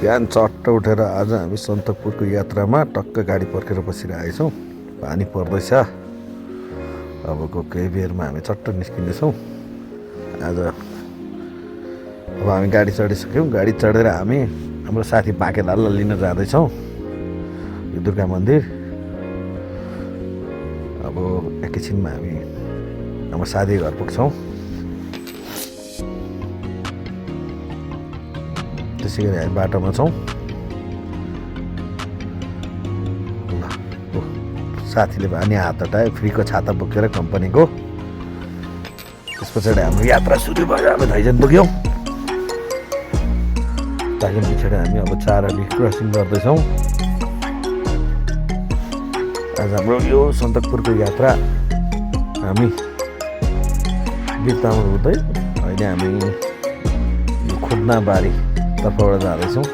बिहान चट्ट उठेर आज हामी सन्तकपुरको यात्रामा टक्क गाडी पर्खेर बसिरहेछौँ। पानी पर्दैछ। अबको केही बेरमा हामी चट्ट निस्किँदैछौँ। आज अब हामी गाडी चढिसक्यौँ। गाडी चढेर हामी हाम्रो साथी बाँकेलाललाई लिन जाँदैछौँ यो दुर्गा मन्दिर। अब एकैछिनमा हामी हाम्रो साथी घर पुग्छौँ। त्यसै गरी हामी बाटोमा छौँ। ल साथीले अनि हात हटायो, फ्रीको छाता बोकेर कम्पनीको। त्यस पछाडि हाम्रो यात्रा सुरु भयो। अब धाइजन पुग्यौँ। धाइजन पछाडि हामी अब 4 अलि क्रसिङ गर्दैछौँ। आज हाम्रो यो सन्तकपुरको यात्रा हामी बिर्तामा हुँदै अहिले हामी यो खोज्नाबारी तर्फबाट जाँदैछौँ।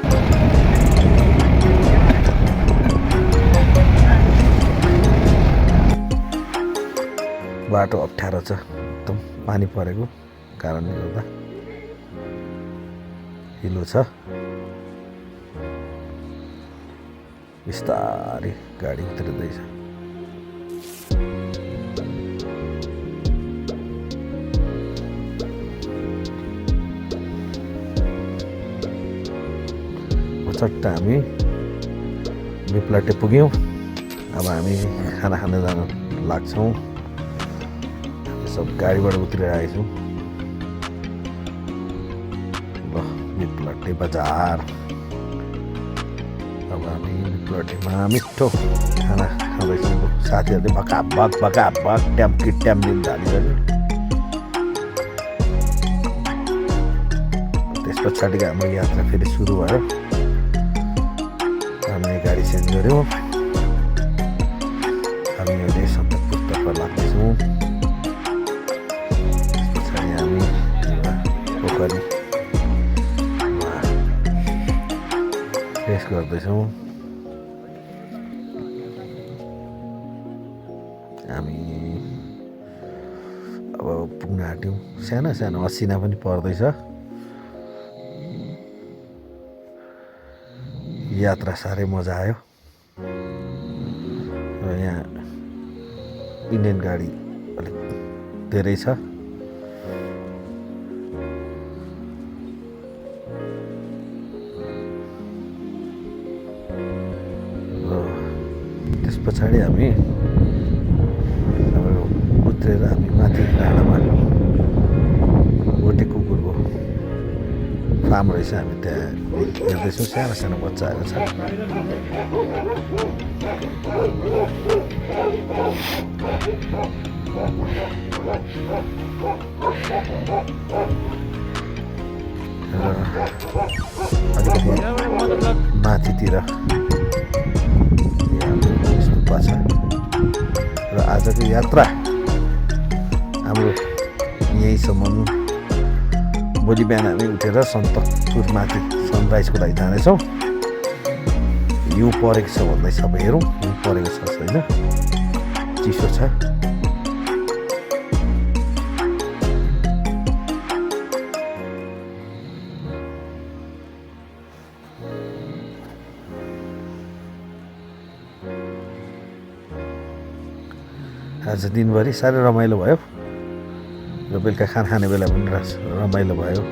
बाटो अप्ठ्यारो छ, एकदम पानी परेको कारणले गर्दा हिलो छ। बिस्तारै गाडी उत्रिँदैछ। चट्ट हामी बिप्लाटे पुग्यौँ। अब हामी खाना खान जान लाग्छौँ। सब गाडीबाट उत्रेर आएछौँ। ल बिप्लाटे बजार। अब हामी बिप्लाटेमा मिठो खाना खाँदैछौँ। साथीहरूले भकाभक ट्याम्की ट्याम दिन थालिसक्यो। त्यस पछाडिको हाम्रो यात्रा फेरि सुरु भयो। हामीले गाडी चेन्ज गऱ्यौँ। हामी अहिले सन्तकपुरतर्फ लाग्दैछौँ। त्यस पछाडि हामी पोखरीमा फ्रेस गर्दैछौँ। हामी अब पुग्न आँट्यौँ। सानो सानो असिना पनि पर्दैछ। यात्रा साह्रै मजा आयो। र यहाँ इन्डियन गाडी अलिक धेरै छ। र त्यस पछाडि हामी उत्रेर हामी माथि डाँडामा भोटे कुकुरको फार्म रहेछ। हामी त्यहाँ हेर्दैछौँ। सानो सानो बच्चाहरू छ। अलिकति माथितिर स्तूपा छ। र आजको यात्रा हाम्रो यहीँसम्म। भोलि बिहान हामी उठेर सन्तकपुरमाथि सनराइजको लागि जानेछौँ। हिउँ परेको छ भन्दैछ। अब हेरौँ हिउँ परेको छ छैन। चिसो छ। आज दिनभरि साह्रै रमाइलो भयो। र बेलुका खाना खाने बेला पनि रमाइलो भयो।